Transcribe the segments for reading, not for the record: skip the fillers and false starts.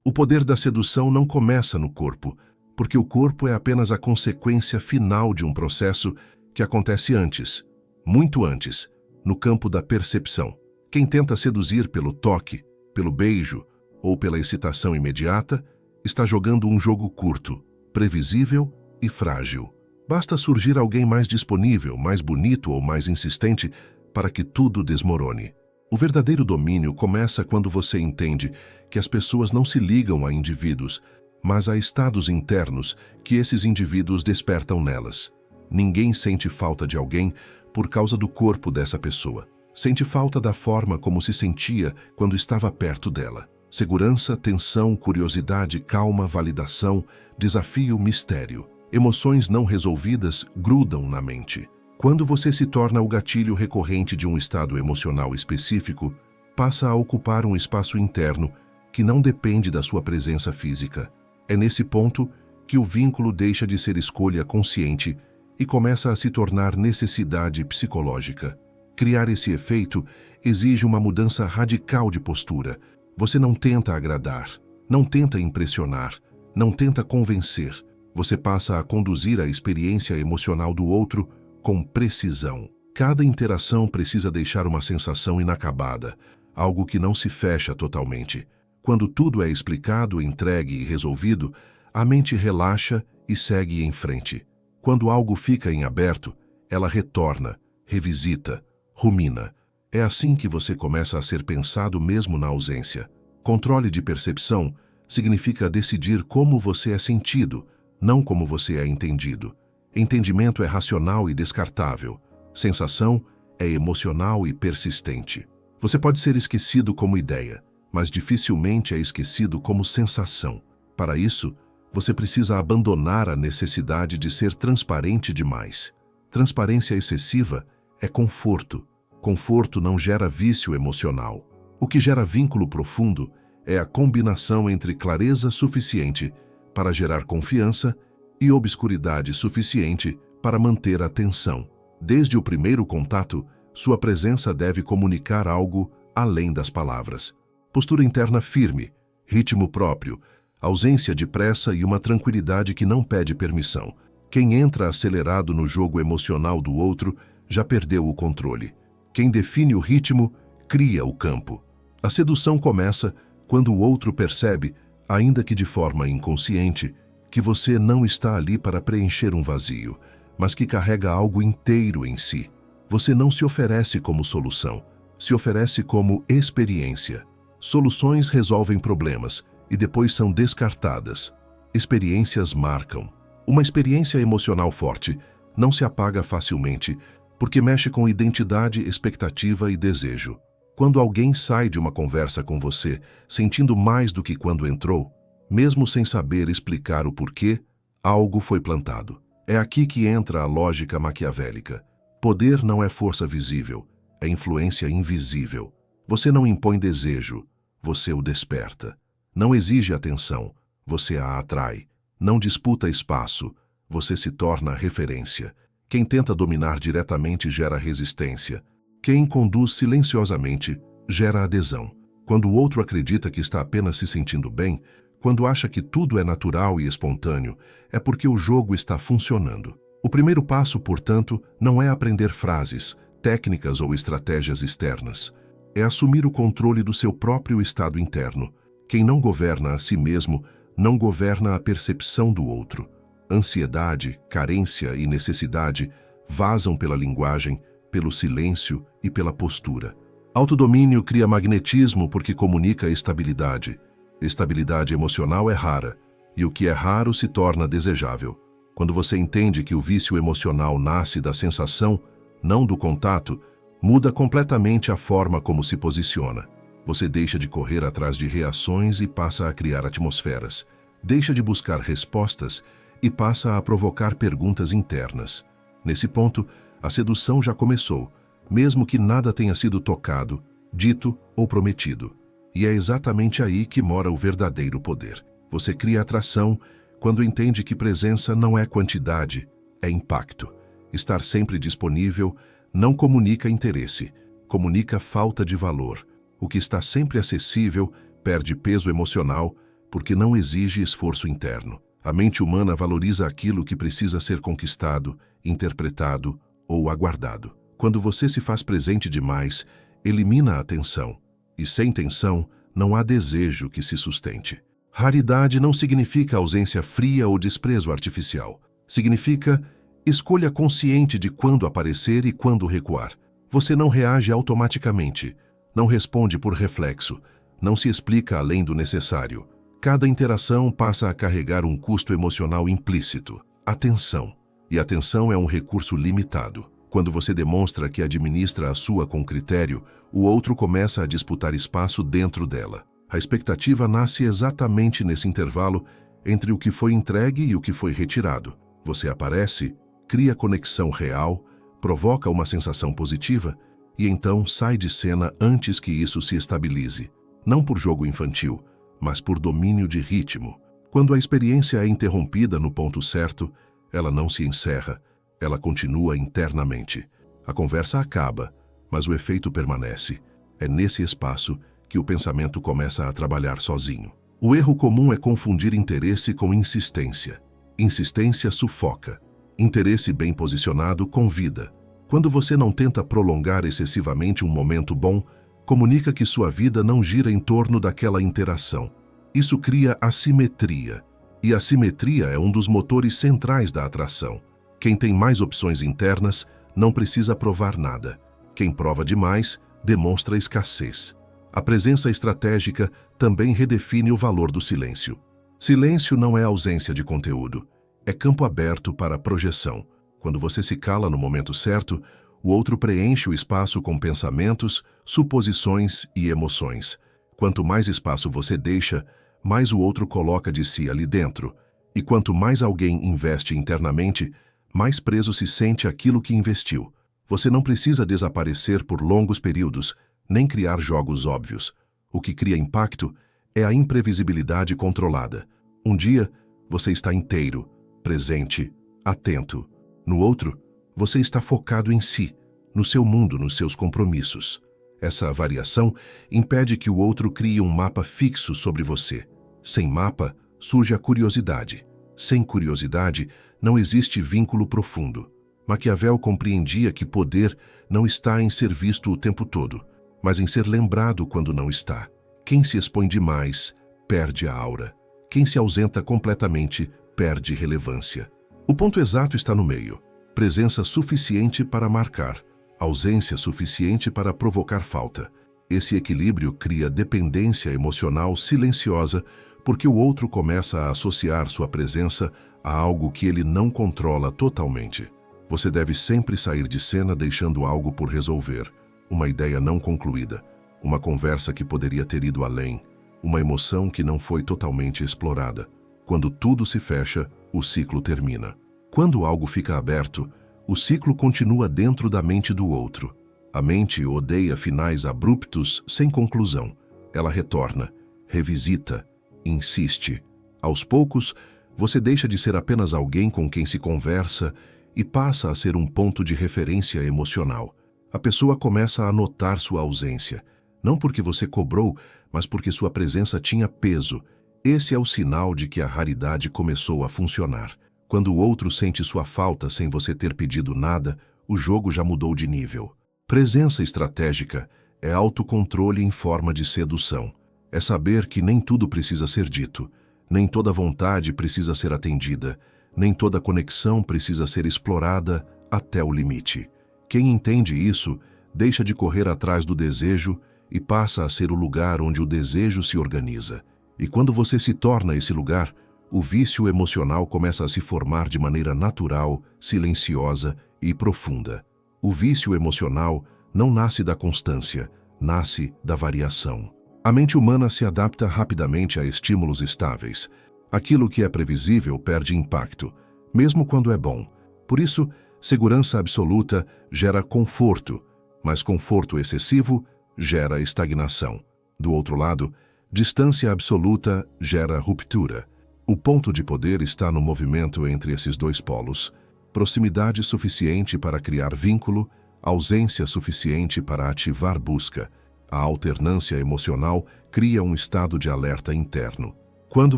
O poder da sedução não começa no corpo, porque o corpo é apenas a consequência final de um processo que acontece antes, muito antes, no campo da percepção. Quem tenta seduzir pelo toque, pelo beijo ou pela excitação imediata, está jogando um jogo curto, previsível e frágil. Basta surgir alguém mais disponível, mais bonito ou mais insistente para que tudo desmorone. O verdadeiro domínio começa quando você entende que as pessoas não se ligam a indivíduos, mas a estados internos que esses indivíduos despertam nelas. Ninguém sente falta de alguém por causa do corpo dessa pessoa. Sente falta da forma como se sentia quando estava perto dela. Segurança, tensão, curiosidade, calma, validação, desafio, mistério. Emoções não resolvidas grudam na mente. Quando você se torna o gatilho recorrente de um estado emocional específico, passa a ocupar um espaço interno que não depende da sua presença física. É nesse ponto que o vínculo deixa de ser escolha consciente e começa a se tornar necessidade psicológica. Criar esse efeito exige uma mudança radical de postura. Você não tenta agradar, não tenta impressionar, não tenta convencer. Você passa a conduzir a experiência emocional do outro com precisão. Cada interação precisa deixar uma sensação inacabada, algo que não se fecha totalmente. Quando tudo é explicado, entregue e resolvido, a mente relaxa e segue em frente. Quando algo fica em aberto, ela retorna, revisita, rumina. É assim que você começa a ser pensado mesmo na ausência. Controle de percepção significa decidir como você é sentido, não como você é entendido. Entendimento é racional e descartável. Sensação é emocional e persistente. Você pode ser esquecido como ideia, mas dificilmente é esquecido como sensação. Para isso, você precisa abandonar a necessidade de ser transparente demais. Transparência excessiva é conforto. Conforto não gera vício emocional. O que gera vínculo profundo é a combinação entre clareza suficiente para gerar confiança e obscuridade suficiente para manter a tensão. Desde o primeiro contato, sua presença deve comunicar algo além das palavras. Postura interna firme, ritmo próprio, ausência de pressa e uma tranquilidade que não pede permissão. Quem entra acelerado no jogo emocional do outro já perdeu o controle. Quem define o ritmo, cria o campo. A sedução começa quando o outro percebe, ainda que de forma inconsciente, que você não está ali para preencher um vazio, mas que carrega algo inteiro em si. Você não se oferece como solução, se oferece como experiência. Soluções resolvem problemas e depois são descartadas. Experiências marcam. Uma experiência emocional forte não se apaga facilmente porque mexe com identidade, expectativa e desejo. Quando alguém sai de uma conversa com você sentindo mais do que quando entrou, mesmo sem saber explicar o porquê, algo foi plantado. É aqui que entra a lógica maquiavélica. Poder não é força visível, é influência invisível. Você não impõe desejo, você o desperta. Não exige atenção, você a atrai. Não disputa espaço, você se torna referência. Quem tenta dominar diretamente gera resistência. Quem conduz silenciosamente gera adesão. Quando o outro acredita que está apenas se sentindo bem, quando acha que tudo é natural e espontâneo, é porque o jogo está funcionando. O primeiro passo, portanto, não é aprender frases, técnicas ou estratégias externas. É assumir o controle do seu próprio estado interno. Quem não governa a si mesmo, não governa a percepção do outro. Ansiedade, carência e necessidade vazam pela linguagem, pelo silêncio e pela postura. Autodomínio cria magnetismo porque comunica estabilidade. Estabilidade emocional é rara, e o que é raro se torna desejável. Quando você entende que o vício emocional nasce da sensação, não do contato, muda completamente a forma como se posiciona. Você deixa de correr atrás de reações e passa a criar atmosferas. Deixa de buscar respostas e passa a provocar perguntas internas. Nesse ponto, a sedução já começou, mesmo que nada tenha sido tocado, dito ou prometido. E é exatamente aí que mora o verdadeiro poder. Você cria atração quando entende que presença não é quantidade, é impacto. Estar sempre disponível não comunica interesse, comunica falta de valor. O que está sempre acessível perde peso emocional, porque não exige esforço interno. A mente humana valoriza aquilo que precisa ser conquistado, interpretado ou aguardado. Quando você se faz presente demais, elimina a tensão. E sem tensão, não há desejo que se sustente. Raridade não significa ausência fria ou desprezo artificial. Significa escolha consciente de quando aparecer e quando recuar. Você não reage automaticamente, não responde por reflexo, não se explica além do necessário. Cada interação passa a carregar um custo emocional implícito, atenção. E atenção é um recurso limitado. Quando você demonstra que administra a sua com critério, o outro começa a disputar espaço dentro dela. A expectativa nasce exatamente nesse intervalo entre o que foi entregue e o que foi retirado. Você aparece, cria conexão real, provoca uma sensação positiva e então sai de cena antes que isso se estabilize. Não por jogo infantil, mas por domínio de ritmo. Quando a experiência é interrompida no ponto certo, ela não se encerra, ela continua internamente. A conversa acaba, mas o efeito permanece. É nesse espaço que o pensamento começa a trabalhar sozinho. O erro comum é confundir interesse com insistência. Insistência sufoca. Interesse bem posicionado convida. Quando você não tenta prolongar excessivamente um momento bom, comunica que sua vida não gira em torno daquela interação. Isso cria assimetria. E a simetria é um dos motores centrais da atração. Quem tem mais opções internas não precisa provar nada. Quem prova demais demonstra escassez. A presença estratégica também redefine o valor do silêncio. Silêncio não é ausência de conteúdo, é campo aberto para projeção. Quando você se cala no momento certo, o outro preenche o espaço com pensamentos, suposições e emoções. Quanto mais espaço você deixa, mais o outro coloca de si ali dentro. E quanto mais alguém investe internamente, mais preso se sente aquilo que investiu. Você não precisa desaparecer por longos períodos, nem criar jogos óbvios. O que cria impacto é a imprevisibilidade controlada. Um dia, você está inteiro, presente, atento. No outro, você está focado em si, no seu mundo, nos seus compromissos. Essa variação impede que o outro crie um mapa fixo sobre você. Sem mapa, surge a curiosidade. Sem curiosidade, não existe vínculo profundo. Maquiavel compreendia que poder não está em ser visto o tempo todo, mas em ser lembrado quando não está. Quem se expõe demais, perde a aura. Quem se ausenta completamente, perde relevância. O ponto exato está no meio. Presença suficiente para marcar, ausência suficiente para provocar falta. Esse equilíbrio cria dependência emocional silenciosa, porque o outro começa a associar sua presença a algo que ele não controla totalmente. Você deve sempre sair de cena deixando algo por resolver, uma ideia não concluída, uma conversa que poderia ter ido além, uma emoção que não foi totalmente explorada. Quando tudo se fecha, o ciclo termina. Quando algo fica aberto, o ciclo continua dentro da mente do outro. A mente odeia finais abruptos sem conclusão. Ela retorna, revisita, insiste. Aos poucos, você deixa de ser apenas alguém com quem se conversa e passa a ser um ponto de referência emocional. A pessoa começa a notar sua ausência, não porque você cobrou, mas porque sua presença tinha peso. Esse é o sinal de que a raridade começou a funcionar. Quando o outro sente sua falta sem você ter pedido nada, o jogo já mudou de nível. Presença estratégica é autocontrole em forma de sedução. É saber que nem tudo precisa ser dito, nem toda vontade precisa ser atendida, nem toda conexão precisa ser explorada até o limite. Quem entende isso, deixa de correr atrás do desejo e passa a ser o lugar onde o desejo se organiza. E quando você se torna esse lugar, o vício emocional começa a se formar de maneira natural, silenciosa e profunda. O vício emocional não nasce da constância, nasce da variação. A mente humana se adapta rapidamente a estímulos estáveis. Aquilo que é previsível perde impacto, mesmo quando é bom. Por isso, segurança absoluta gera conforto, mas conforto excessivo gera estagnação. Do outro lado, distância absoluta gera ruptura. O ponto de poder está no movimento entre esses dois polos. Proximidade suficiente para criar vínculo, ausência suficiente para ativar busca. A alternância emocional cria um estado de alerta interno. Quando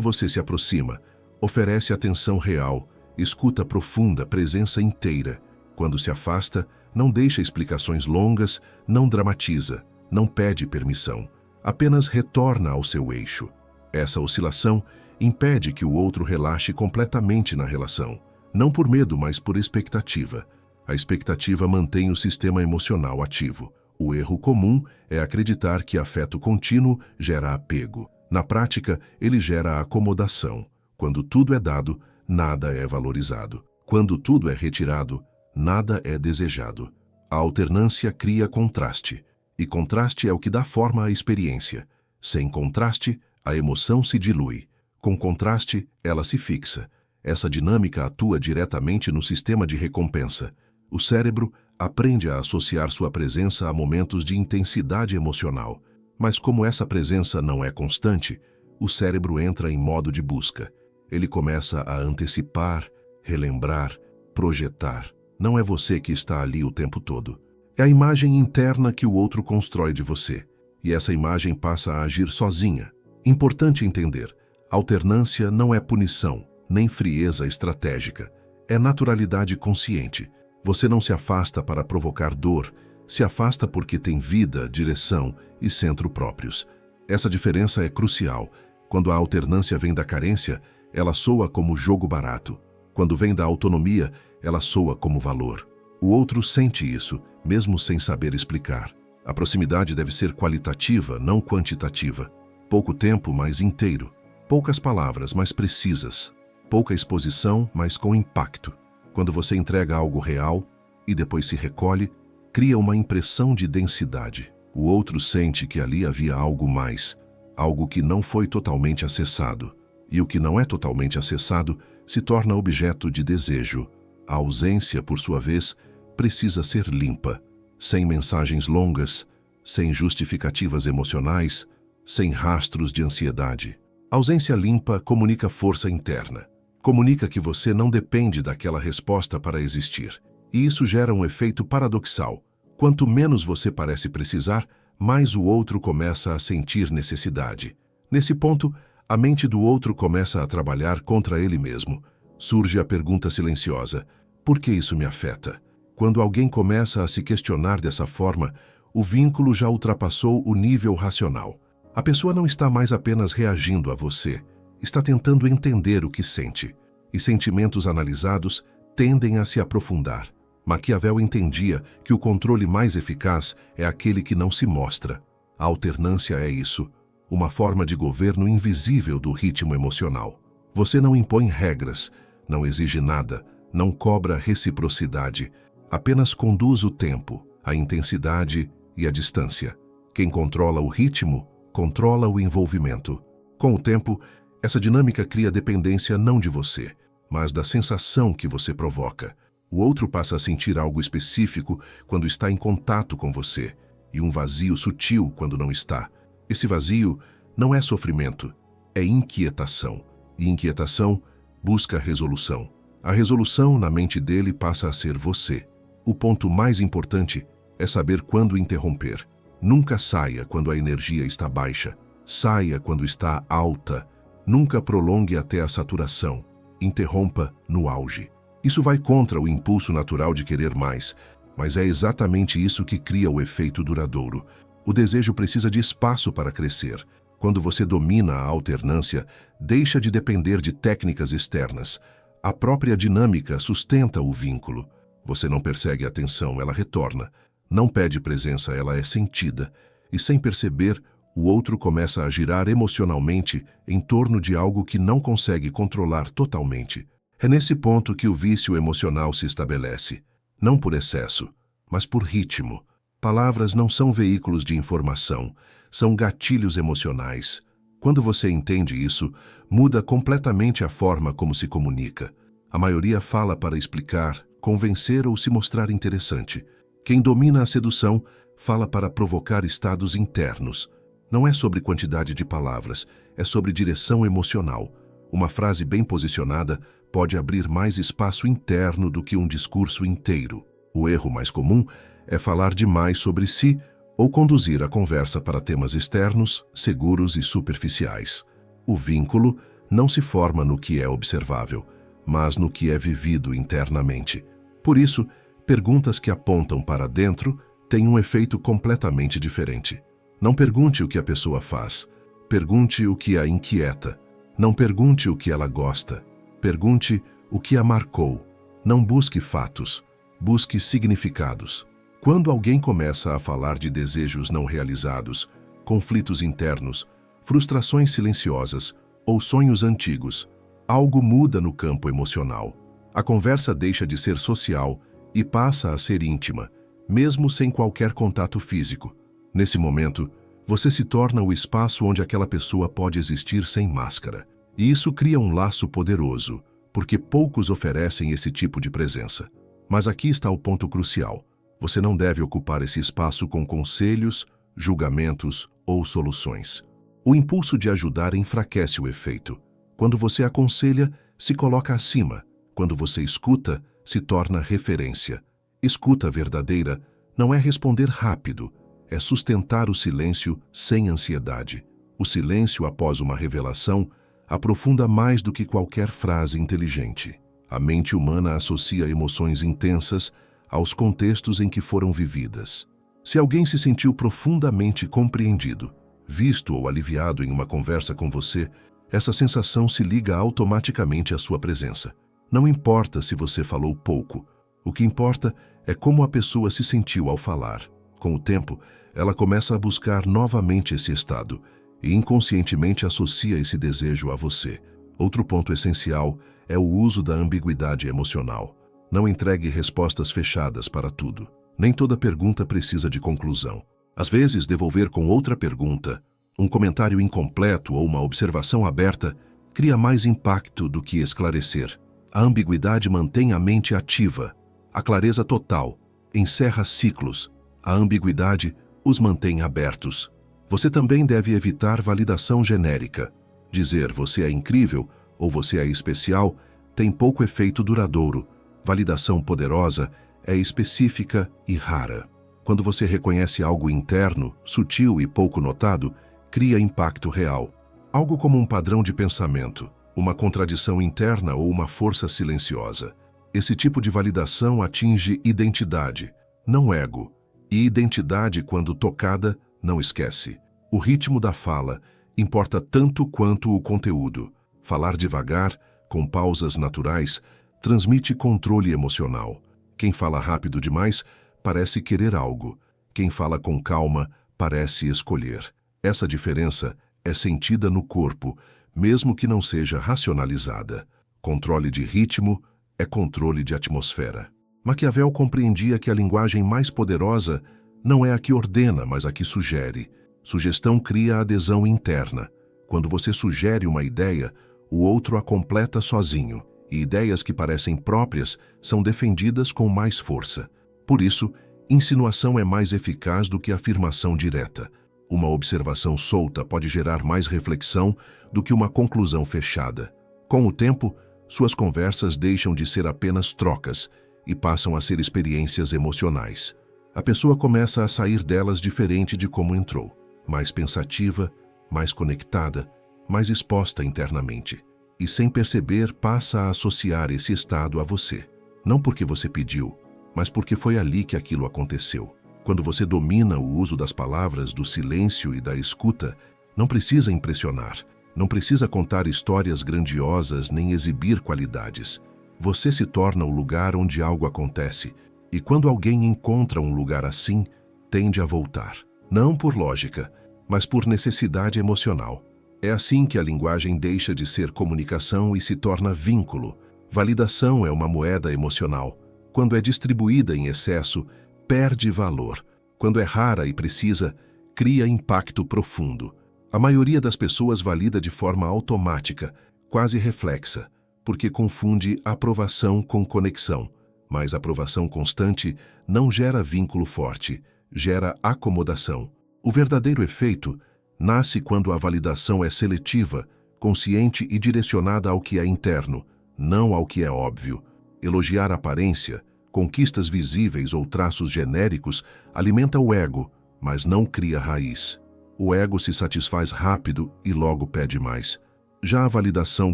você se aproxima, oferece atenção real, escuta profunda, presença inteira. Quando se afasta, não deixa explicações longas, não dramatiza, não pede permissão. Apenas retorna ao seu eixo. Essa oscilação impede que o outro relaxe completamente na relação. Não por medo, mas por expectativa. A expectativa mantém o sistema emocional ativo. O erro comum é acreditar que afeto contínuo gera apego. Na prática, ele gera acomodação. Quando tudo é dado, nada é valorizado. Quando tudo é retirado, nada é desejado. A alternância cria contraste. E contraste é o que dá forma à experiência. Sem contraste, a emoção se dilui. Com contraste, ela se fixa. Essa dinâmica atua diretamente no sistema de recompensa. O cérebro aprende a associar sua presença a momentos de intensidade emocional. Mas como essa presença não é constante, o cérebro entra em modo de busca. Ele começa a antecipar, relembrar, projetar. Não é você que está ali o tempo todo. É a imagem interna que o outro constrói de você. E essa imagem passa a agir sozinha. Importante entender, alternância não é punição, nem frieza estratégica. É naturalidade consciente. Você não se afasta para provocar dor, se afasta porque tem vida, direção e centro próprios. Essa diferença é crucial. Quando a alternância vem da carência, ela soa como jogo barato. Quando vem da autonomia, ela soa como valor. O outro sente isso, mesmo sem saber explicar. A proximidade deve ser qualitativa, não quantitativa. Pouco tempo, mas inteiro. Poucas palavras, mas precisas. Pouca exposição, mas com impacto. Quando você entrega algo real e depois se recolhe, cria uma impressão de densidade. O outro sente que ali havia algo mais, algo que não foi totalmente acessado. E o que não é totalmente acessado se torna objeto de desejo. A ausência, por sua vez, precisa ser limpa, sem mensagens longas, sem justificativas emocionais, sem rastros de ansiedade. A ausência limpa comunica força interna. Comunica que você não depende daquela resposta para existir. E isso gera um efeito paradoxal. Quanto menos você parece precisar, mais o outro começa a sentir necessidade. Nesse ponto, a mente do outro começa a trabalhar contra ele mesmo. Surge a pergunta silenciosa: por que isso me afeta? Quando alguém começa a se questionar dessa forma, o vínculo já ultrapassou o nível racional. A pessoa não está mais apenas reagindo a você, está tentando entender o que sente. E sentimentos analisados tendem a se aprofundar. Maquiavel entendia que o controle mais eficaz é aquele que não se mostra. A alternância é isso, uma forma de governo invisível do ritmo emocional. Você não impõe regras, não exige nada, não cobra reciprocidade, apenas conduz o tempo, a intensidade e a distância. Quem controla o ritmo, controla o envolvimento. Com o tempo, essa dinâmica cria dependência não de você, mas da sensação que você provoca. O outro passa a sentir algo específico quando está em contato com você, e um vazio sutil quando não está. Esse vazio não é sofrimento, é inquietação. E inquietação busca resolução. A resolução na mente dele passa a ser você. O ponto mais importante é saber quando interromper. Nunca saia quando a energia está baixa. Saia quando está alta. Nunca prolongue até a saturação. Interrompa no auge. Isso vai contra o impulso natural de querer mais, mas é exatamente isso que cria o efeito duradouro. O desejo precisa de espaço para crescer. Quando você domina a alternância, deixa de depender de técnicas externas. A própria dinâmica sustenta o vínculo. Você não persegue a atenção, ela retorna. Não pede presença, ela é sentida. E sem perceber, o outro começa a girar emocionalmente em torno de algo que não consegue controlar totalmente. É nesse ponto que o vício emocional se estabelece. Não por excesso, mas por ritmo. Palavras não são veículos de informação, são gatilhos emocionais. Quando você entende isso, muda completamente a forma como se comunica. A maioria fala para explicar, convencer ou se mostrar interessante. Quem domina a sedução fala para provocar estados internos. Não é sobre quantidade de palavras, é sobre direção emocional. Uma frase bem posicionada pode abrir mais espaço interno do que um discurso inteiro. O erro mais comum é falar demais sobre si ou conduzir a conversa para temas externos, seguros e superficiais. O vínculo não se forma no que é observável, mas no que é vivido internamente. Por isso, perguntas que apontam para dentro têm um efeito completamente diferente. Não pergunte o que a pessoa faz, pergunte o que a inquieta. Não pergunte o que ela gosta, pergunte o que a marcou. Não busque fatos, busque significados. Quando alguém começa a falar de desejos não realizados, conflitos internos, frustrações silenciosas ou sonhos antigos, algo muda no campo emocional. A conversa deixa de ser social e passa a ser íntima, mesmo sem qualquer contato físico. Nesse momento, você se torna o espaço onde aquela pessoa pode existir sem máscara. E isso cria um laço poderoso, porque poucos oferecem esse tipo de presença. Mas aqui está o ponto crucial. Você não deve ocupar esse espaço com conselhos, julgamentos ou soluções. O impulso de ajudar enfraquece o efeito. Quando você aconselha, se coloca acima. Quando você escuta, se torna referência. Escuta verdadeira não é responder rápido, é sustentar o silêncio sem ansiedade. O silêncio após uma revelação aprofunda mais do que qualquer frase inteligente. A mente humana associa emoções intensas aos contextos em que foram vividas. Se alguém se sentiu profundamente compreendido, visto ou aliviado em uma conversa com você, essa sensação se liga automaticamente à sua presença. Não importa se você falou pouco, o que importa é como a pessoa se sentiu ao falar. Com o tempo, ela começa a buscar novamente esse estado e inconscientemente associa esse desejo a você. Outro ponto essencial é o uso da ambiguidade emocional. Não entregue respostas fechadas para tudo. Nem toda pergunta precisa de conclusão. Às vezes, devolver com outra pergunta, um comentário incompleto ou uma observação aberta cria mais impacto do que esclarecer. A ambiguidade mantém a mente ativa. A clareza total encerra ciclos. A ambiguidade os mantém abertos. Você também deve evitar validação genérica. Dizer você é incrível ou você é especial tem pouco efeito duradouro. Validação poderosa é específica e rara. Quando você reconhece algo interno, sutil e pouco notado, cria impacto real. Algo como um padrão de pensamento, uma contradição interna ou uma força silenciosa. Esse tipo de validação atinge identidade, não ego. E identidade, quando tocada, não esquece. O ritmo da fala importa tanto quanto o conteúdo. Falar devagar, com pausas naturais, transmite controle emocional. Quem fala rápido demais parece querer algo. Quem fala com calma parece escolher. Essa diferença é sentida no corpo, mesmo que não seja racionalizada. Controle de ritmo é controle de atmosfera. Maquiavel compreendia que a linguagem mais poderosa não é a que ordena, mas a que sugere. Sugestão cria adesão interna. Quando você sugere uma ideia, o outro a completa sozinho, e ideias que parecem próprias são defendidas com mais força. Por isso, insinuação é mais eficaz do que afirmação direta. Uma observação solta pode gerar mais reflexão do que uma conclusão fechada. Com o tempo, suas conversas deixam de ser apenas trocas e passam a ser experiências emocionais. A pessoa começa a sair delas diferente de como entrou, mais pensativa, mais conectada, mais exposta internamente. E sem perceber, passa a associar esse estado a você. Não porque você pediu, mas porque foi ali que aquilo aconteceu. Quando você domina o uso das palavras, do silêncio e da escuta, não precisa impressionar, não precisa contar histórias grandiosas nem exibir qualidades. Você se torna o lugar onde algo acontece, e quando alguém encontra um lugar assim, tende a voltar. Não por lógica, mas por necessidade emocional. É assim que a linguagem deixa de ser comunicação e se torna vínculo. Validação é uma moeda emocional. Quando é distribuída em excesso, perde valor. Quando é rara e precisa, cria impacto profundo. A maioria das pessoas valida de forma automática, quase reflexa, porque confunde aprovação com conexão. Mas aprovação constante não gera vínculo forte, gera acomodação. O verdadeiro efeito nasce quando a validação é seletiva, consciente e direcionada ao que é interno, não ao que é óbvio. Elogiar aparência, conquistas visíveis ou traços genéricos alimenta o ego, mas não cria raiz. O ego se satisfaz rápido e logo pede mais. Já a validação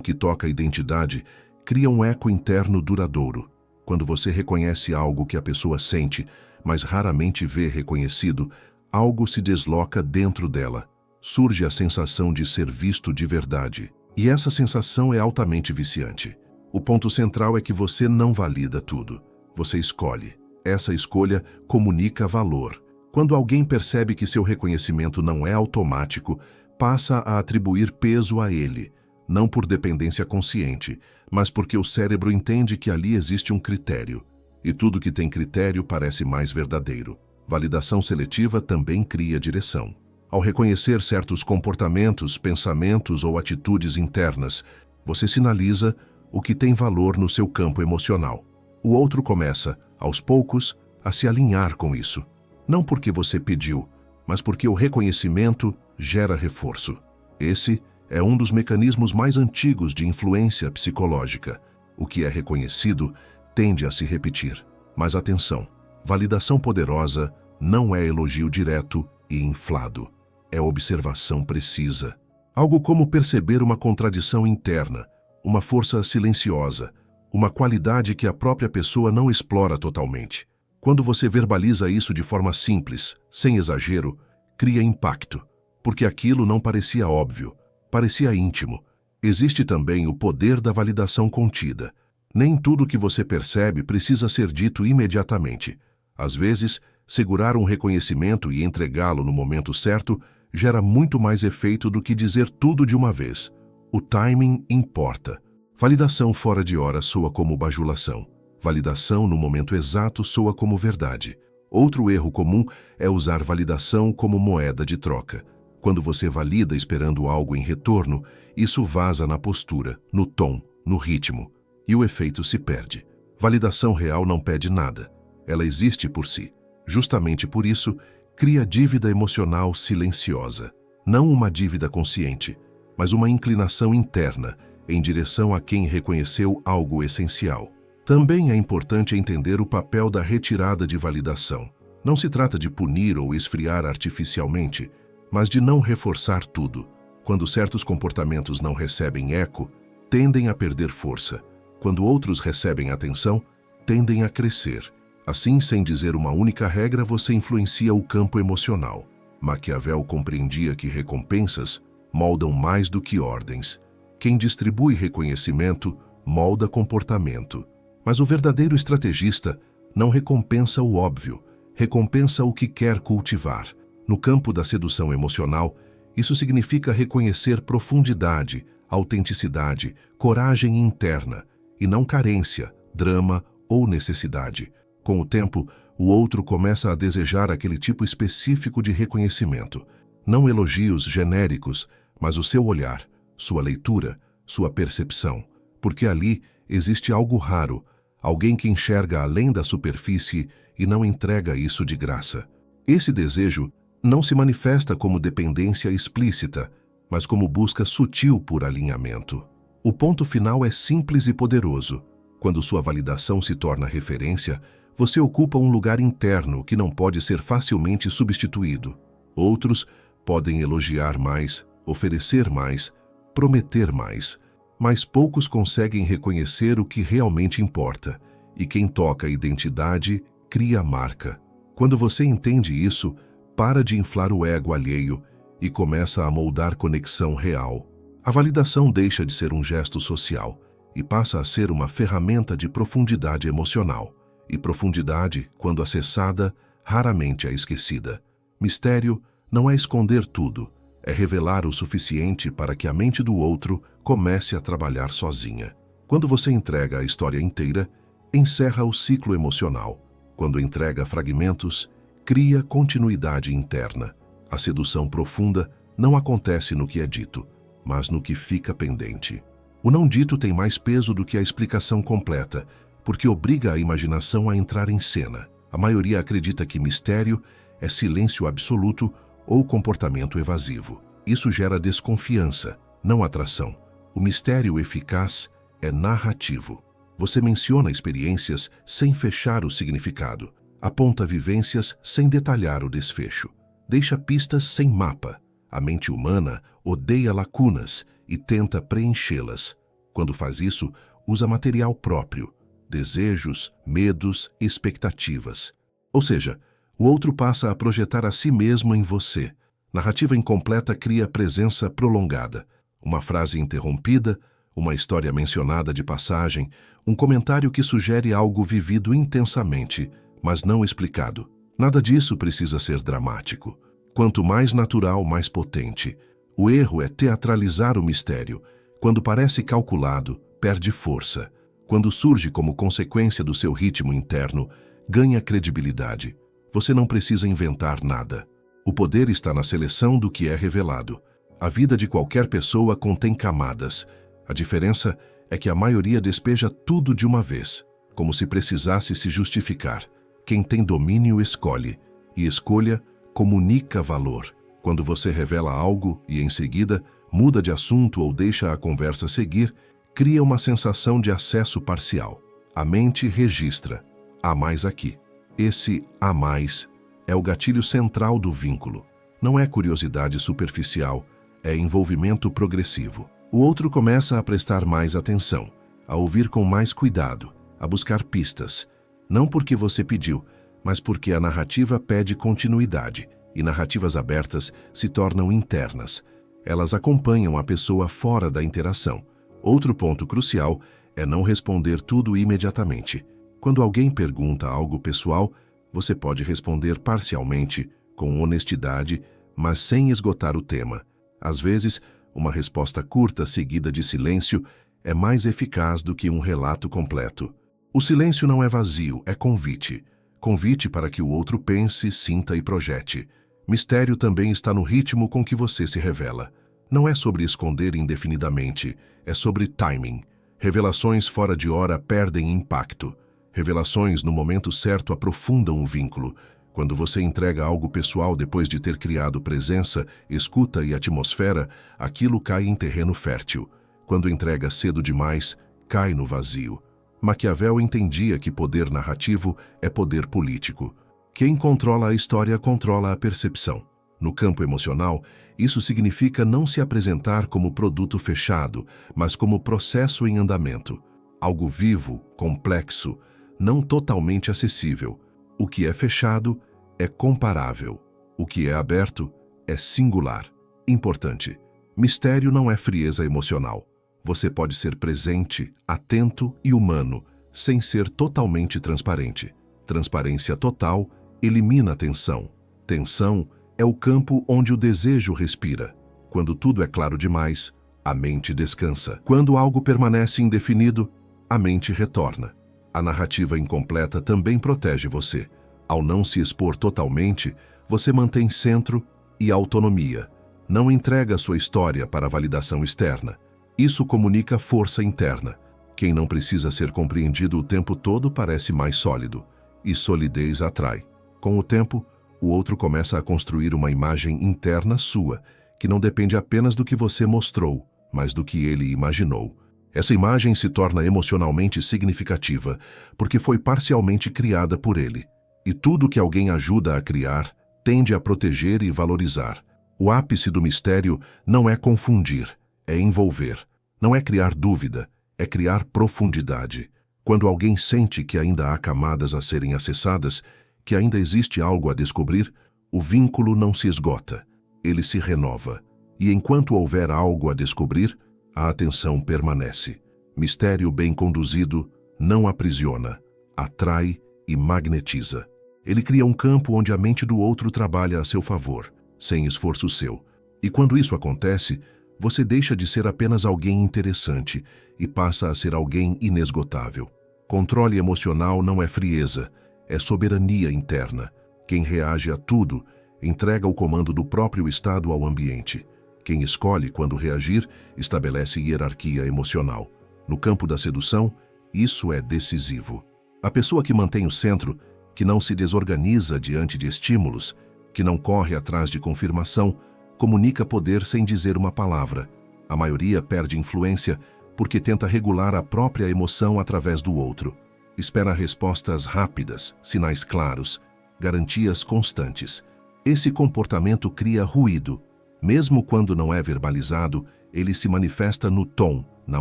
que toca a identidade cria um eco interno duradouro. Quando você reconhece algo que a pessoa sente, mas raramente vê reconhecido, algo se desloca dentro dela. Surge a sensação de ser visto de verdade. E essa sensação é altamente viciante. O ponto central é que você não valida tudo. Você escolhe. Essa escolha comunica valor. Quando alguém percebe que seu reconhecimento não é automático, passa a atribuir peso a ele, não por dependência consciente, mas porque o cérebro entende que ali existe um critério. E tudo que tem critério parece mais verdadeiro. Validação seletiva também cria direção. Ao reconhecer certos comportamentos, pensamentos ou atitudes internas, você sinaliza o que tem valor no seu campo emocional. O outro começa, aos poucos, a se alinhar com isso. Não porque você pediu, mas porque o reconhecimento gera reforço. Esse é um dos mecanismos mais antigos de influência psicológica. O que é reconhecido tende a se repetir. Mas atenção, validação poderosa não é elogio direto e inflado. É observação precisa. Algo como perceber uma contradição interna, uma força silenciosa, uma qualidade que a própria pessoa não explora totalmente. Quando você verbaliza isso de forma simples, sem exagero, cria impacto, porque aquilo não parecia óbvio, parecia íntimo. Existe também o poder da validação contida. Nem tudo que você percebe precisa ser dito imediatamente. Às vezes, segurar um reconhecimento e entregá-lo no momento certo gera muito mais efeito do que dizer tudo de uma vez. O timing importa. Validação fora de hora soa como bajulação. Validação no momento exato soa como verdade. Outro erro comum é usar validação como moeda de troca. Quando você valida esperando algo em retorno, isso vaza na postura, no tom, no ritmo, e o efeito se perde. Validação real não pede nada. Ela existe por si. Justamente por isso, cria dívida emocional silenciosa. Não uma dívida consciente, mas uma inclinação interna em direção a quem reconheceu algo essencial. Também é importante entender o papel da retirada de validação. Não se trata de punir ou esfriar artificialmente, mas de não reforçar tudo. Quando certos comportamentos não recebem eco, tendem a perder força. Quando outros recebem atenção, tendem a crescer. Assim, sem dizer uma única regra, você influencia o campo emocional. Maquiavel compreendia que recompensas moldam mais do que ordens. Quem distribui reconhecimento molda comportamento. Mas o verdadeiro estrategista não recompensa o óbvio, recompensa o que quer cultivar. No campo da sedução emocional, isso significa reconhecer profundidade, autenticidade, coragem interna, e não carência, drama ou necessidade. Com o tempo, o outro começa a desejar aquele tipo específico de reconhecimento. Não elogios genéricos, mas o seu olhar, sua leitura, sua percepção. Porque ali existe algo raro, alguém que enxerga além da superfície e não entrega isso de graça. Esse desejo não se manifesta como dependência explícita, mas como busca sutil por alinhamento. O ponto final é simples e poderoso. Quando sua validação se torna referência, você ocupa um lugar interno que não pode ser facilmente substituído. Outros podem elogiar mais, oferecer mais, prometer mais, mas poucos conseguem reconhecer o que realmente importa. E quem toca a identidade, cria a marca. Quando você entende isso, para de inflar o ego alheio e começa a moldar conexão real. A validação deixa de ser um gesto social e passa a ser uma ferramenta de profundidade emocional. E profundidade, quando acessada, raramente é esquecida. Mistério não é esconder tudo, é revelar o suficiente para que a mente do outro comece a trabalhar sozinha. Quando você entrega a história inteira, encerra o ciclo emocional. Quando entrega fragmentos, cria continuidade interna. A sedução profunda não acontece no que é dito, mas no que fica pendente. O não dito tem mais peso do que a explicação completa, porque obriga a imaginação a entrar em cena. A maioria acredita que mistério é silêncio absoluto ou comportamento evasivo. Isso gera desconfiança, não atração. O mistério eficaz é narrativo. Você menciona experiências sem fechar o significado. Aponta vivências sem detalhar o desfecho. Deixa pistas sem mapa. A mente humana odeia lacunas e tenta preenchê-las. Quando faz isso, usa material próprio, desejos, medos, expectativas. Ou seja, o outro passa a projetar a si mesmo em você. Narrativa incompleta cria presença prolongada. Uma frase interrompida, uma história mencionada de passagem, um comentário que sugere algo vivido intensamente, mas não explicado. Nada disso precisa ser dramático. Quanto mais natural, mais potente. O erro é teatralizar o mistério. Quando parece calculado, perde força. Quando surge como consequência do seu ritmo interno, ganha credibilidade. Você não precisa inventar nada. O poder está na seleção do que é revelado. A vida de qualquer pessoa contém camadas. A diferença é que a maioria despeja tudo de uma vez, como se precisasse se justificar. Quem tem domínio escolhe, e escolha comunica valor. Quando você revela algo e, em seguida, muda de assunto ou deixa a conversa seguir, cria uma sensação de acesso parcial. A mente registra. Há mais aqui. Esse há mais é o gatilho central do vínculo. Não é curiosidade superficial, é envolvimento progressivo. O outro começa a prestar mais atenção, a ouvir com mais cuidado, a buscar pistas. Não porque você pediu, mas porque a narrativa pede continuidade, e narrativas abertas se tornam internas. Elas acompanham a pessoa fora da interação. Outro ponto crucial é não responder tudo imediatamente. Quando alguém pergunta algo pessoal, você pode responder parcialmente, com honestidade, mas sem esgotar o tema. Às vezes, uma resposta curta seguida de silêncio é mais eficaz do que um relato completo. O silêncio não é vazio, é convite. Convite para que o outro pense, sinta e projete. Mistério também está no ritmo com que você se revela. Não é sobre esconder indefinidamente, é sobre timing. Revelações fora de hora perdem impacto. Revelações no momento certo aprofundam o vínculo. Quando você entrega algo pessoal depois de ter criado presença, escuta e atmosfera, aquilo cai em terreno fértil. Quando entrega cedo demais, cai no vazio. Maquiavel entendia que poder narrativo é poder político. Quem controla a história controla a percepção. No campo emocional, isso significa não se apresentar como produto fechado, mas como processo em andamento. Algo vivo, complexo, não totalmente acessível. O que é fechado é comparável. O que é aberto é singular. Importante. Mistério não é frieza emocional. Você pode ser presente, atento e humano, sem ser totalmente transparente. Transparência total elimina tensão. Tensão é o campo onde o desejo respira. Quando tudo é claro demais, a mente descansa. Quando algo permanece indefinido, a mente retorna. A narrativa incompleta também protege você. Ao não se expor totalmente, você mantém centro e autonomia. Não entrega sua história para validação externa. Isso comunica força interna. Quem não precisa ser compreendido o tempo todo parece mais sólido. E solidez atrai. Com o tempo, o outro começa a construir uma imagem interna sua, que não depende apenas do que você mostrou, mas do que ele imaginou. Essa imagem se torna emocionalmente significativa, porque foi parcialmente criada por ele. E tudo que alguém ajuda a criar, tende a proteger e valorizar. O ápice do mistério não é confundir, é envolver. Não é criar dúvida, é criar profundidade. Quando alguém sente que ainda há camadas a serem acessadas, que ainda existe algo a descobrir, o vínculo não se esgota, ele se renova. E enquanto houver algo a descobrir, a atenção permanece. Mistério bem conduzido não aprisiona, atrai e magnetiza. Ele cria um campo onde a mente do outro trabalha a seu favor, sem esforço seu. E quando isso acontece, você deixa de ser apenas alguém interessante e passa a ser alguém inesgotável. Controle emocional não é frieza, é soberania interna. Quem reage a tudo, entrega o comando do próprio estado ao ambiente. Quem escolhe quando reagir, estabelece hierarquia emocional. No campo da sedução, isso é decisivo. A pessoa que mantém o centro, que não se desorganiza diante de estímulos, que não corre atrás de confirmação, comunica poder sem dizer uma palavra. A maioria perde influência porque tenta regular a própria emoção através do outro. Espera respostas rápidas, sinais claros, garantias constantes. Esse comportamento cria ruído. Mesmo quando não é verbalizado, ele se manifesta no tom, na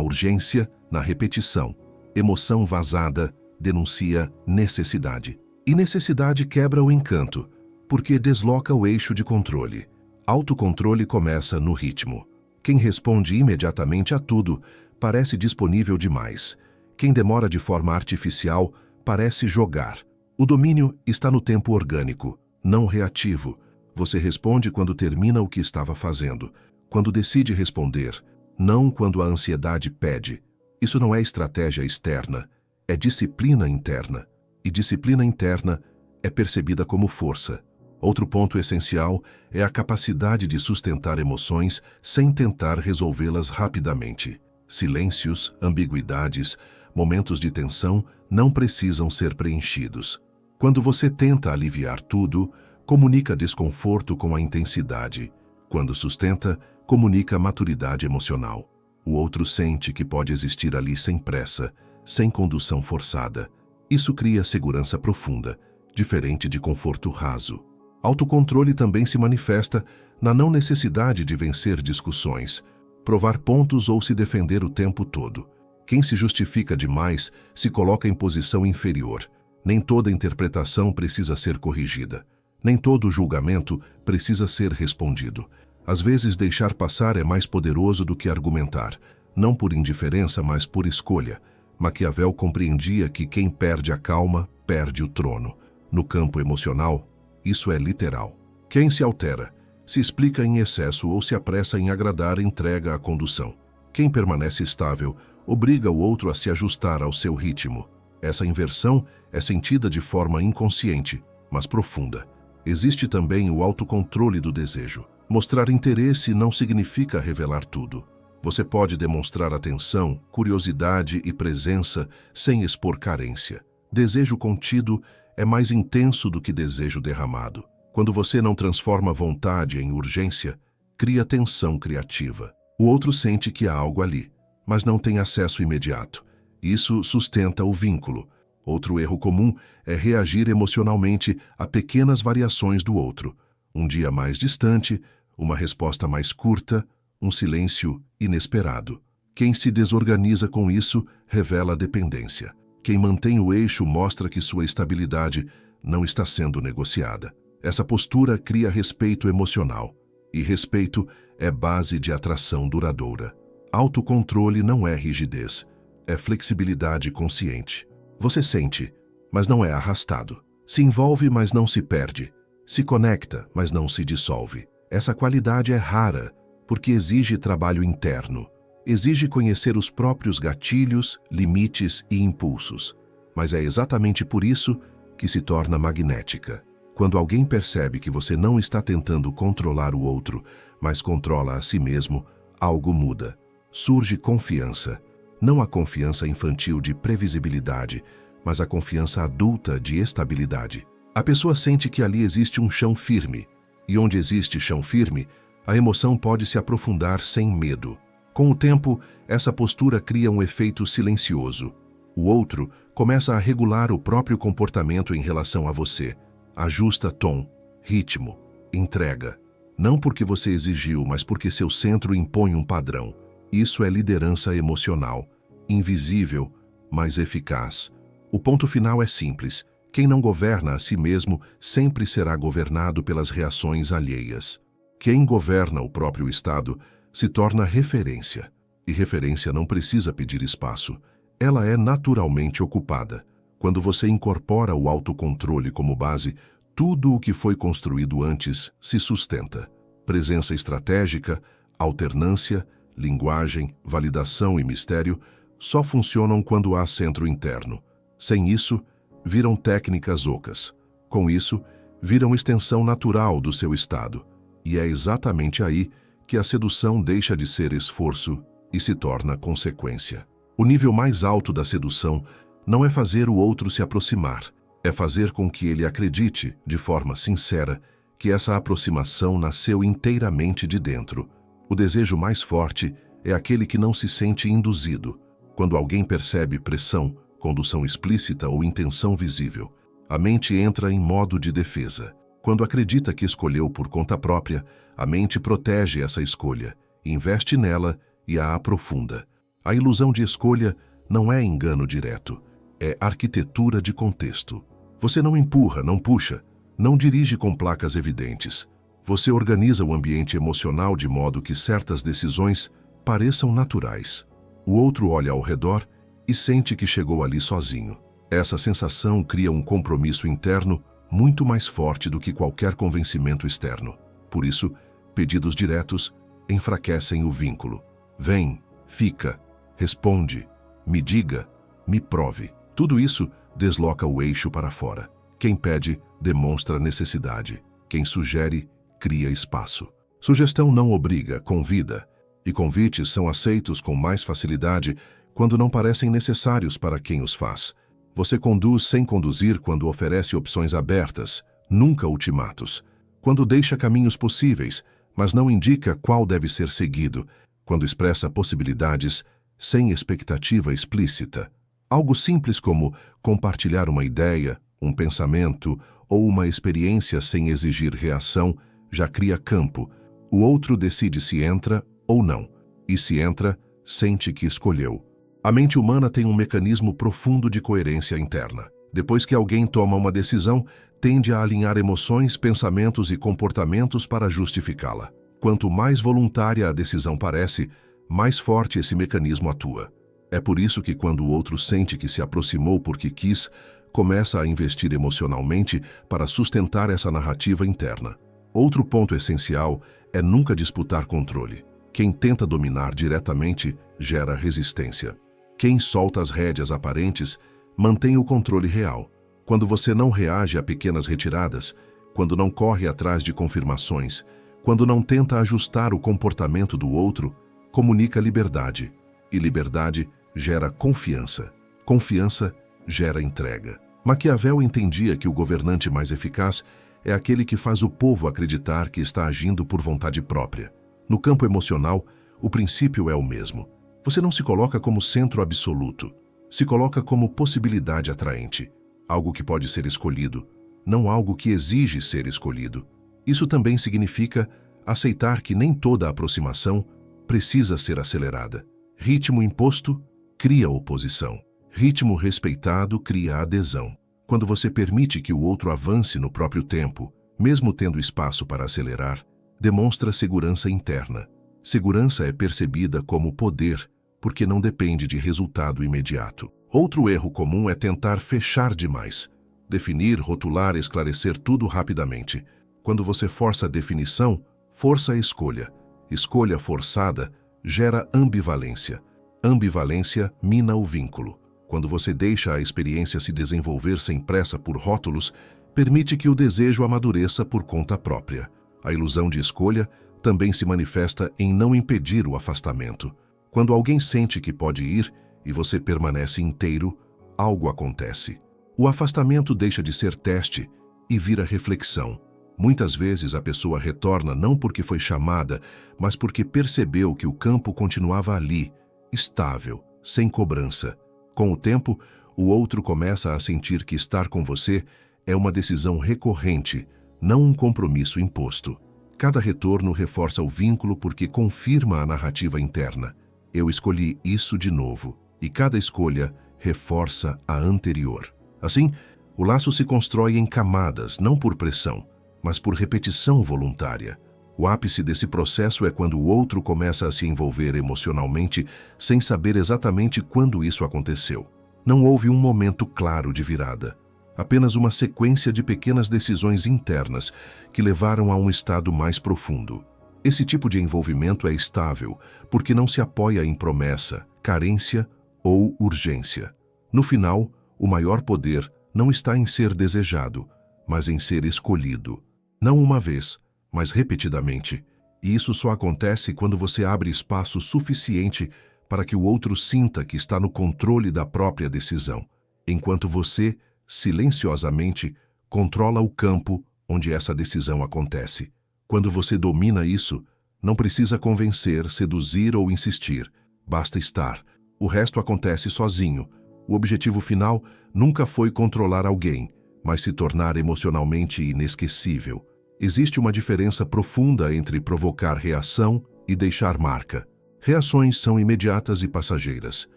urgência, na repetição. Emoção vazada denuncia necessidade. E necessidade quebra o encanto, porque desloca o eixo de controle. Autocontrole começa no ritmo. Quem responde imediatamente a tudo parece disponível demais. Quem demora de forma artificial parece jogar. O domínio está no tempo orgânico, não reativo. Você responde quando termina o que estava fazendo, quando decide responder, não quando a ansiedade pede. Isso não é estratégia externa, é disciplina interna. E disciplina interna é percebida como força. Outro ponto essencial é a capacidade de sustentar emoções sem tentar resolvê-las rapidamente. Silêncios, ambiguidades, momentos de tensão não precisam ser preenchidos. Quando você tenta aliviar tudo, comunica desconforto com a intensidade. Quando sustenta, comunica maturidade emocional. O outro sente que pode existir ali sem pressa, sem condução forçada. Isso cria segurança profunda, diferente de conforto raso. Autocontrole também se manifesta na não necessidade de vencer discussões, provar pontos ou se defender o tempo todo. Quem se justifica demais se coloca em posição inferior. Nem toda interpretação precisa ser corrigida. Nem todo julgamento precisa ser respondido. Às vezes, deixar passar é mais poderoso do que argumentar, não por indiferença, mas por escolha. Maquiavel compreendia que quem perde a calma, perde o trono. No campo emocional, isso é literal. Quem se altera, se explica em excesso ou se apressa em agradar, entrega a condução. Quem permanece estável, obriga o outro a se ajustar ao seu ritmo. Essa inversão é sentida de forma inconsciente, mas profunda. Existe também o autocontrole do desejo. Mostrar interesse não significa revelar tudo. Você pode demonstrar atenção, curiosidade e presença sem expor carência. Desejo contido é mais intenso do que desejo derramado. Quando você não transforma vontade em urgência, cria tensão criativa. O outro sente que há algo ali, mas não tem acesso imediato. Isso sustenta o vínculo. Outro erro comum é reagir emocionalmente a pequenas variações do outro. Um dia mais distante, uma resposta mais curta, um silêncio inesperado. Quem se desorganiza com isso revela dependência. Quem mantém o eixo mostra que sua estabilidade não está sendo negociada. Essa postura cria respeito emocional, e respeito é base de atração duradoura. Autocontrole não é rigidez, é flexibilidade consciente. Você sente, mas não é arrastado. Se envolve, mas não se perde. Se conecta, mas não se dissolve. Essa qualidade é rara, porque exige trabalho interno. Exige conhecer os próprios gatilhos, limites e impulsos. Mas é exatamente por isso que se torna magnética. Quando alguém percebe que você não está tentando controlar o outro, mas controla a si mesmo, algo muda. Surge confiança. Não a confiança infantil de previsibilidade, mas a confiança adulta de estabilidade. A pessoa sente que ali existe um chão firme. E onde existe chão firme, a emoção pode se aprofundar sem medo. Com o tempo, essa postura cria um efeito silencioso. O outro começa a regular o próprio comportamento em relação a você. Ajusta tom, ritmo, entrega. Não porque você exigiu, mas porque seu centro impõe um padrão. Isso é liderança emocional, invisível, mas eficaz. O ponto final é simples. Quem não governa a si mesmo sempre será governado pelas reações alheias. Quem governa o próprio estado se torna referência. E referência não precisa pedir espaço. Ela é naturalmente ocupada. Quando você incorpora o autocontrole como base, tudo o que foi construído antes se sustenta. Presença estratégica, alternância, linguagem, validação e mistério só funcionam quando há centro interno. Sem isso, viram técnicas ocas. Com isso, viram extensão natural do seu estado. E é exatamente aí que a sedução deixa de ser esforço e se torna consequência. O nível mais alto da sedução não é fazer o outro se aproximar, é fazer com que ele acredite, de forma sincera, que essa aproximação nasceu inteiramente de dentro. O desejo mais forte é aquele que não se sente induzido. Quando alguém percebe pressão, condução explícita ou intenção visível, a mente entra em modo de defesa. Quando acredita que escolheu por conta própria, a mente protege essa escolha, investe nela e a aprofunda. A ilusão de escolha não é engano direto, é arquitetura de contexto. Você não empurra, não puxa, não dirige com placas evidentes. Você organiza o ambiente emocional de modo que certas decisões pareçam naturais. O outro olha ao redor e sente que chegou ali sozinho. Essa sensação cria um compromisso interno muito mais forte do que qualquer convencimento externo. Por isso, pedidos diretos enfraquecem o vínculo. Vem, fica, responde, me diga, me prove. Tudo isso desloca o eixo para fora. Quem pede, demonstra necessidade. Quem sugere, cria espaço. Sugestão não obriga, convida. E convites são aceitos com mais facilidade quando não parecem necessários para quem os faz. Você conduz sem conduzir quando oferece opções abertas, nunca ultimatos. Quando deixa caminhos possíveis, mas não indica qual deve ser seguido. Quando expressa possibilidades sem expectativa explícita. Algo simples como compartilhar uma ideia, um pensamento ou uma experiência sem exigir reação já cria campo. O outro decide se entra ou não. E se entra, sente que escolheu. A mente humana tem um mecanismo profundo de coerência interna. Depois que alguém toma uma decisão, tende a alinhar emoções, pensamentos e comportamentos para justificá-la. Quanto mais voluntária a decisão parece, mais forte esse mecanismo atua. É por isso que quando o outro sente que se aproximou porque quis, começa a investir emocionalmente para sustentar essa narrativa interna. Outro ponto essencial é nunca disputar controle. Quem tenta dominar diretamente gera resistência. Quem solta as rédeas aparentes mantém o controle real. Quando você não reage a pequenas retiradas, quando não corre atrás de confirmações, quando não tenta ajustar o comportamento do outro, comunica liberdade. E liberdade gera confiança. Confiança gera entrega. Maquiavel entendia que o governante mais eficaz é aquele que faz o povo acreditar que está agindo por vontade própria. No campo emocional, o princípio é o mesmo. Você não se coloca como centro absoluto. Se coloca como possibilidade atraente. Algo que pode ser escolhido, não algo que exige ser escolhido. Isso também significa aceitar que nem toda aproximação precisa ser acelerada. Ritmo imposto cria oposição. Ritmo respeitado cria adesão. Quando você permite que o outro avance no próprio tempo, mesmo tendo espaço para acelerar, demonstra segurança interna. Segurança é percebida como poder, porque não depende de resultado imediato. Outro erro comum é tentar fechar demais. Definir, rotular, esclarecer tudo rapidamente. Quando você força a definição, força a escolha. Escolha forçada gera ambivalência. Ambivalência mina o vínculo. Quando você deixa a experiência se desenvolver sem pressa por rótulos, permite que o desejo amadureça por conta própria. A ilusão de escolha também se manifesta em não impedir o afastamento. Quando alguém sente que pode ir e você permanece inteiro, algo acontece. O afastamento deixa de ser teste e vira reflexão. Muitas vezes a pessoa retorna não porque foi chamada, mas porque percebeu que o campo continuava ali, estável, sem cobrança. Com o tempo, o outro começa a sentir que estar com você é uma decisão recorrente, não um compromisso imposto. Cada retorno reforça o vínculo porque confirma a narrativa interna. Eu escolhi isso de novo, e cada escolha reforça a anterior. Assim, o laço se constrói em camadas, não por pressão, mas por repetição voluntária. O ápice desse processo é quando o outro começa a se envolver emocionalmente sem saber exatamente quando isso aconteceu. Não houve um momento claro de virada. Apenas uma sequência de pequenas decisões internas que levaram a um estado mais profundo. Esse tipo de envolvimento é estável, porque não se apoia em promessa, carência ou urgência. No final, o maior poder não está em ser desejado, mas em ser escolhido. Não uma vez, mas repetidamente. E isso só acontece quando você abre espaço suficiente para que o outro sinta que está no controle da própria decisão, enquanto você, silenciosamente, controla o campo onde essa decisão acontece. Quando você domina isso, não precisa convencer, seduzir ou insistir. Basta estar. O resto acontece sozinho. O objetivo final nunca foi controlar alguém, mas se tornar emocionalmente inesquecível. Existe uma diferença profunda entre provocar reação e deixar marca. Reações são imediatas e passageiras.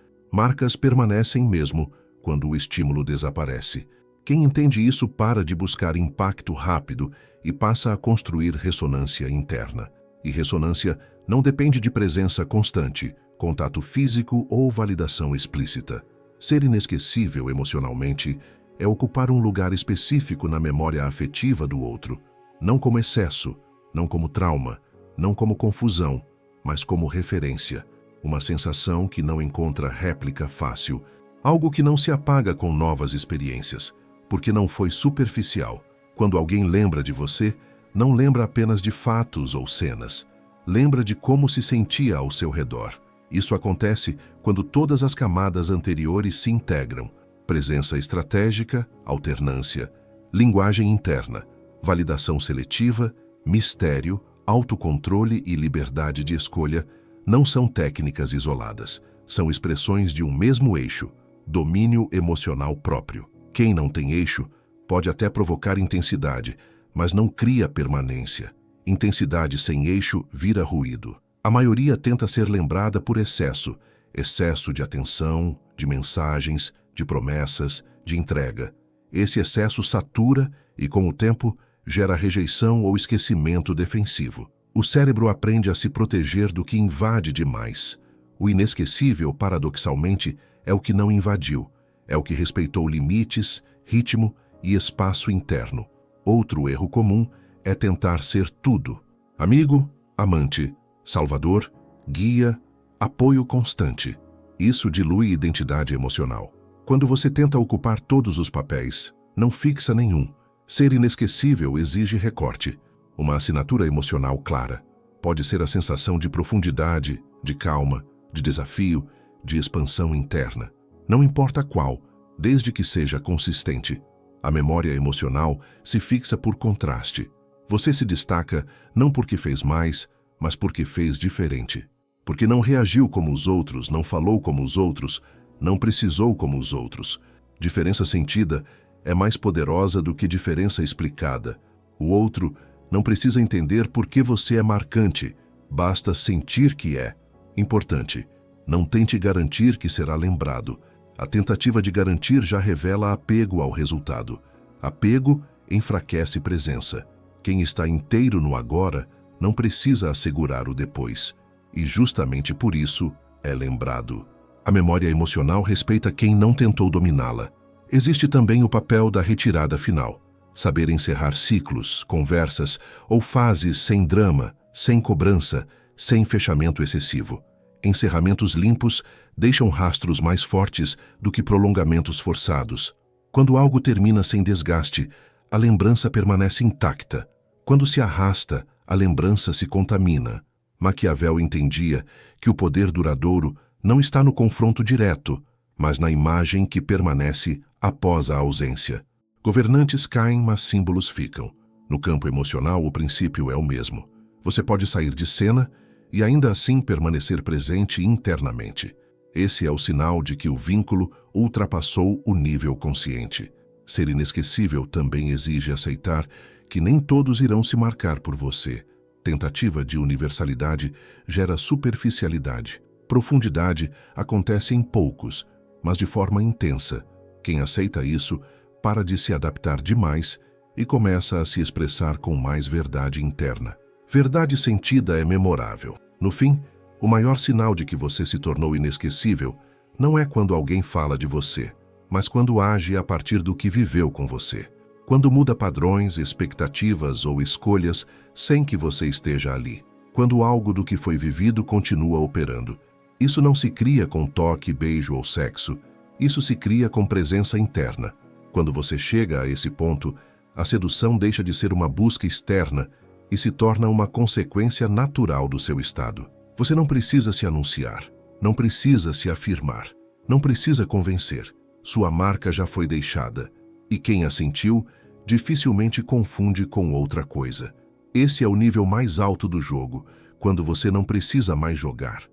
Marcas permanecem mesmo quando o estímulo desaparece. Quem entende isso para de buscar impacto rápido e passa a construir ressonância interna. E ressonância não depende de presença constante, contato físico ou validação explícita. Ser inesquecível emocionalmente é ocupar um lugar específico na memória afetiva do outro, não como excesso, não como trauma, não como confusão, mas como referência, uma sensação que não encontra réplica fácil, algo que não se apaga com novas experiências, porque não foi superficial. Quando alguém lembra de você, não lembra apenas de fatos ou cenas, lembra de como se sentia ao seu redor. Isso acontece quando todas as camadas anteriores se integram: presença estratégica, alternância, linguagem interna, validação seletiva, mistério, autocontrole e liberdade de escolha não são técnicas isoladas, são expressões de um mesmo eixo, domínio emocional próprio. Quem não tem eixo pode até provocar intensidade, mas não cria permanência. Intensidade sem eixo vira ruído. A maioria tenta ser lembrada por excesso de atenção, de mensagens, de promessas, de entrega. Esse excesso satura e, com o tempo, gera rejeição ou esquecimento defensivo. O cérebro aprende a se proteger do que invade demais. O inesquecível, paradoxalmente, é o que não invadiu, é o que respeitou limites, ritmo e espaço interno. Outro erro comum é tentar ser tudo: amigo, amante, salvador, guia, apoio constante. Isso dilui identidade emocional. Quando você tenta ocupar todos os papéis, não fixa nenhum. Ser inesquecível exige recorte. Uma assinatura emocional clara. Pode ser a sensação de profundidade, de calma, de desafio, de expansão interna. Não importa qual, desde que seja consistente. A memória emocional se fixa por contraste. Você se destaca não porque fez mais, mas porque fez diferente. Porque não reagiu como os outros, não falou como os outros, não precisou como os outros. Diferença sentida é mais poderosa do que diferença explicada. O outro não precisa entender por que você é marcante, basta sentir que é importante. Não tente garantir que será lembrado. A tentativa de garantir já revela apego ao resultado. Apego enfraquece presença. Quem está inteiro no agora não precisa assegurar o depois. E justamente por isso é lembrado. A memória emocional respeita quem não tentou dominá-la. Existe também o papel da retirada final. Saber encerrar ciclos, conversas ou fases sem drama, sem cobrança, sem fechamento excessivo. Encerramentos limpos deixam rastros mais fortes do que prolongamentos forçados. Quando algo termina sem desgaste, a lembrança permanece intacta. Quando se arrasta, a lembrança se contamina. Maquiavel entendia que o poder duradouro não está no confronto direto, mas na imagem que permanece após a ausência. Governantes caem, mas símbolos ficam. No campo emocional, o princípio é o mesmo. Você pode sair de cena e ainda assim permanecer presente internamente. Esse é o sinal de que o vínculo ultrapassou o nível consciente. Ser inesquecível também exige aceitar que nem todos irão se marcar por você. Tentativa de universalidade gera superficialidade. Profundidade acontece em poucos, mas de forma intensa. Quem aceita isso para de se adaptar demais e começa a se expressar com mais verdade interna. Verdade sentida é memorável. No fim, o maior sinal de que você se tornou inesquecível não é quando alguém fala de você, mas quando age a partir do que viveu com você. Quando muda padrões, expectativas ou escolhas sem que você esteja ali. Quando algo do que foi vivido continua operando. Isso não se cria com toque, beijo ou sexo. Isso se cria com presença interna. Quando você chega a esse ponto, a sedução deixa de ser uma busca externa e se torna uma consequência natural do seu estado. Você não precisa se anunciar, não precisa se afirmar, não precisa convencer. Sua marca já foi deixada, e quem a sentiu dificilmente confunde com outra coisa. Esse é o nível mais alto do jogo, quando você não precisa mais jogar.